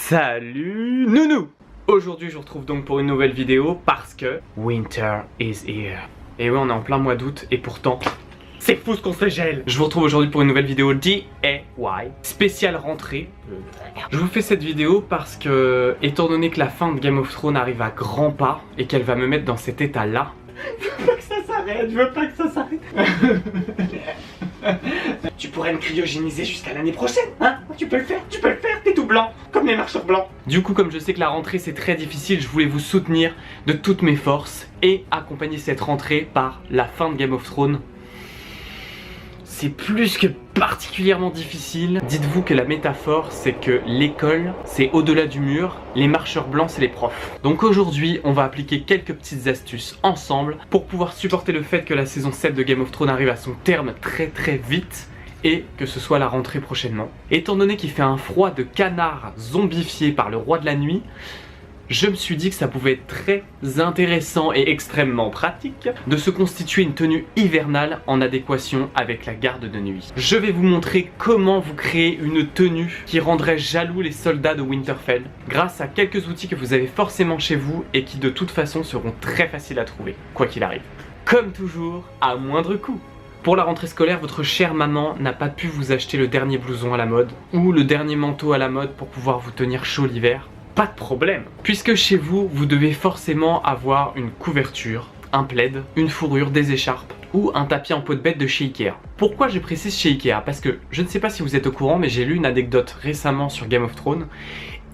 Salut Nounou! Aujourd'hui je vous retrouve donc pour une nouvelle vidéo parce que Winter is here. Et oui, on est en plein mois d'août et pourtant c'est fou ce qu'on se gèle. Je vous retrouve aujourd'hui pour une nouvelle vidéo DIY spéciale rentrée. Je vous fais cette vidéo parce que, étant donné que la fin de Game of Thrones arrive à grands pas et qu'elle va me mettre dans cet état là, je veux pas que ça s'arrête, je veux pas que ça s'arrête. Tu pourrais me cryogéniser jusqu'à l'année prochaine, hein? Tu peux le faire, t'es tout blanc, comme les marcheurs blancs. Du coup, comme je sais que la rentrée c'est très difficile, je voulais vous soutenir de toutes mes forces et accompagner cette rentrée par la fin de Game of Thrones. C'est plus que particulièrement difficile. Dites-vous que la métaphore, c'est que l'école, c'est au-delà du mur, les marcheurs blancs, c'est les profs. Donc aujourd'hui, on va appliquer quelques petites astuces ensemble pour pouvoir supporter le fait que la saison 7 de Game of Thrones arrive à son terme très vite et que ce soit la rentrée prochainement. Étant donné qu'il fait un froid de canard zombifié par le roi de la nuit, je me suis dit que ça pouvait être très intéressant et extrêmement pratique de se constituer une tenue hivernale en adéquation avec la garde de nuit. Je vais vous montrer comment vous créer une tenue qui rendrait jaloux les soldats de Winterfell grâce à quelques outils que vous avez forcément chez vous et qui de toute façon seront très faciles à trouver, quoi qu'il arrive. Comme toujours, à moindre coût. Pour la rentrée scolaire, votre chère maman n'a pas pu vous acheter le dernier blouson à la mode ou le dernier manteau à la mode pour pouvoir vous tenir chaud l'hiver. Pas de problème, puisque chez vous, vous devez forcément avoir une couverture, un plaid, une fourrure, des écharpes ou un tapis en peau de bête de chez Ikea. Pourquoi je précise chez Ikea? Parce que je ne sais pas si vous êtes au courant, mais j'ai lu une anecdote récemment sur Game of Thrones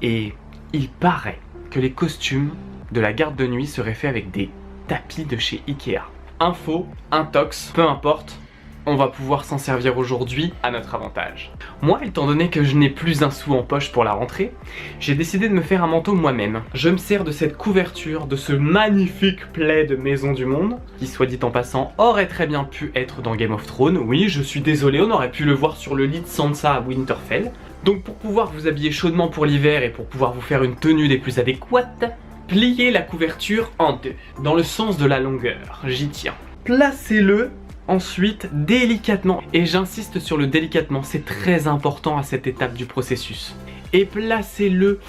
et il paraît que les costumes de la garde de nuit seraient faits avec des tapis de chez Ikea. Info, intox, peu importe. On va pouvoir s'en servir aujourd'hui à notre avantage. Moi, étant donné que je n'ai plus un sou en poche pour la rentrée, j'ai décidé de me faire un manteau moi-même. Je me sers de cette couverture, de ce magnifique plaid Maison du Monde, qui soit dit en passant, aurait très bien pu être dans Game of Thrones. Oui, je suis désolé, on aurait pu le voir sur le lit de Sansa à Winterfell. Donc pour pouvoir vous habiller chaudement pour l'hiver et pour pouvoir vous faire une tenue des plus adéquates, pliez la couverture en deux, dans le sens de la longueur, j'y tiens. Placez-le ensuite délicatement, et j'insiste sur le délicatement, c'est très important à cette étape du processus. Et placez-le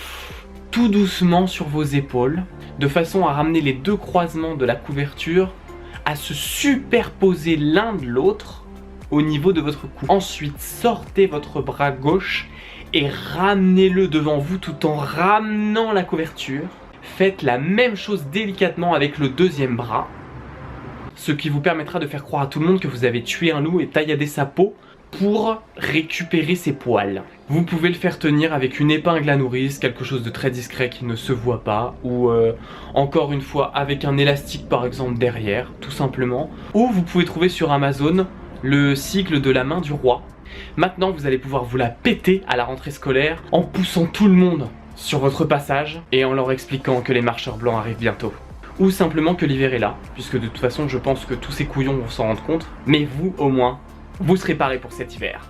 tout doucement sur vos épaules, de façon à ramener les deux croisements de la couverture à se superposer l'un de l'autre au niveau de votre cou. Ensuite, sortez votre bras gauche et ramenez-le devant vous tout en ramenant la couverture. Faites la même chose délicatement avec le deuxième bras, ce qui vous permettra de faire croire à tout le monde que vous avez tué un loup et tailladé sa peau pour récupérer ses poils. Vous pouvez le faire tenir avec une épingle à nourrice, quelque chose de très discret qui ne se voit pas, ou encore une fois avec un élastique par exemple derrière, tout simplement. Ou vous pouvez trouver sur Amazon le cycle de la main du roi. Maintenant vous allez pouvoir vous la péter à la rentrée scolaire en poussant tout le monde sur votre passage et en leur expliquant que les marcheurs blancs arrivent bientôt. Ou simplement que l'hiver est là, puisque de toute façon je pense que tous ces couillons vont s'en rendre compte, mais vous au moins, vous serez parés pour cet hiver.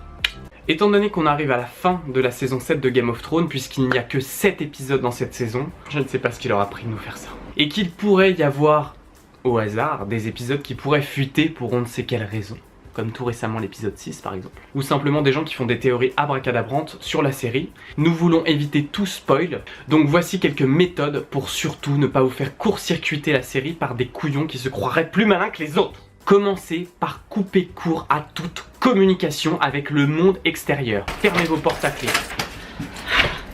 Étant donné qu'on arrive à la fin de la saison 7 de Game of Thrones, puisqu'il n'y a que 7 épisodes dans cette saison, je ne sais pas ce qu'il aura pris de nous faire ça. Et qu'il pourrait y avoir, au hasard, des épisodes qui pourraient fuiter pour on ne sait quelle raison. Comme tout récemment l'épisode 6 par exemple. Ou simplement des gens qui font des théories abracadabrantes sur la série. Nous voulons éviter tout spoil, donc voici quelques méthodes pour surtout ne pas vous faire court-circuiter la série par des couillons qui se croiraient plus malins que les autres. Commencez par couper court à toute communication avec le monde extérieur. Fermez vos portes à clé.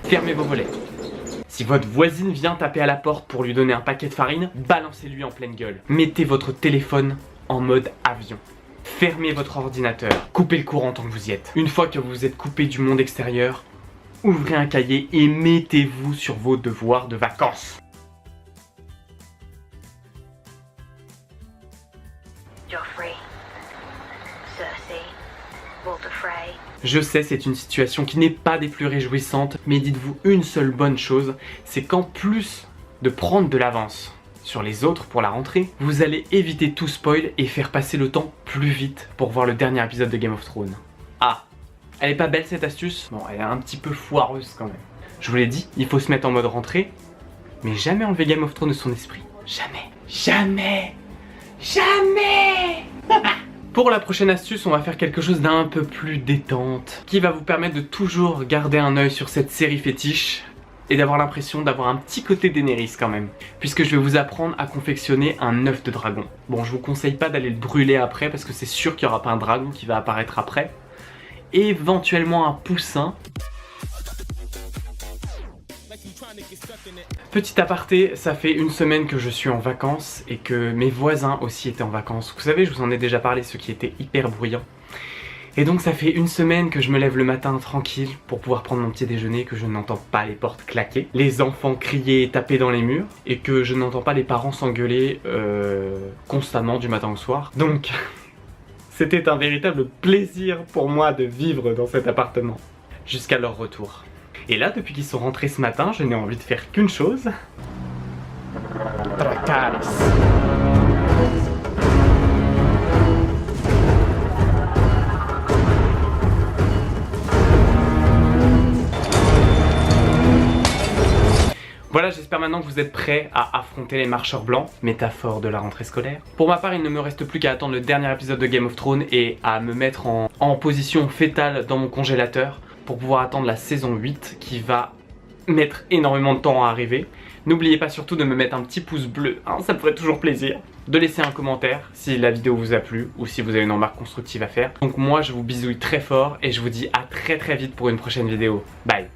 Fermez vos volets. Si votre voisine vient taper à la porte pour lui donner un paquet de farine, balancez-lui en pleine gueule. Mettez votre téléphone en mode avion. Fermez votre ordinateur, coupez le courant tant que vous y êtes. Une fois que vous êtes coupé du monde extérieur, ouvrez un cahier et mettez-vous sur vos devoirs de vacances. Joffrey, Cersei, Walder Frey. Je sais, c'est une situation qui n'est pas des plus réjouissantes, mais dites-vous une seule bonne chose, c'est qu'en plus de prendre de l'avance sur les autres pour la rentrée, vous allez éviter tout spoil et faire passer le temps plus vite pour voir le dernier épisode de Game of Thrones. Ah, elle est pas belle cette astuce? Bon, elle est un petit peu foireuse quand même. Je vous l'ai dit, il faut se mettre en mode rentrée, mais jamais enlever Game of Thrones de son esprit. Jamais, jamais, jamais. Pour la prochaine astuce, on va faire quelque chose d'un peu plus détente, qui va vous permettre de toujours garder un œil sur cette série fétiche et d'avoir l'impression d'avoir un petit côté Daenerys quand même, puisque je vais vous apprendre à confectionner un œuf de dragon. Bon, je vous conseille pas d'aller le brûler après parce que c'est sûr qu'il n'y aura pas un dragon qui va apparaître après. Éventuellement un poussin. Petit aparté, ça fait une semaine que je suis en vacances et que mes voisins aussi étaient en vacances. Vous savez, je vous en ai déjà parlé, ceux qui étaient hyper bruyants. Et donc ça fait une semaine que je me lève le matin tranquille pour pouvoir prendre mon petit déjeuner, que je n'entends pas les portes claquer, les enfants crier et taper dans les murs, et que je n'entends pas les parents s'engueuler constamment du matin au soir. Donc c'était un véritable plaisir pour moi de vivre dans cet appartement, jusqu'à leur retour. Et là, depuis qu'ils sont rentrés ce matin, je n'ai envie de faire qu'une chose. Dracarys. Voilà, j'espère maintenant que vous êtes prêts à affronter les marcheurs blancs, métaphore de la rentrée scolaire. Pour ma part, il ne me reste plus qu'à attendre le dernier épisode de Game of Thrones et à me mettre en position fétale dans mon congélateur pour pouvoir attendre la saison 8 qui va mettre énormément de temps à arriver. N'oubliez pas surtout de me mettre un petit pouce bleu, hein, ça me ferait toujours plaisir. De laisser un commentaire si la vidéo vous a plu ou si vous avez une remarque constructive à faire. Donc moi je vous bisouille très fort et je vous dis à très vite pour une prochaine vidéo. Bye.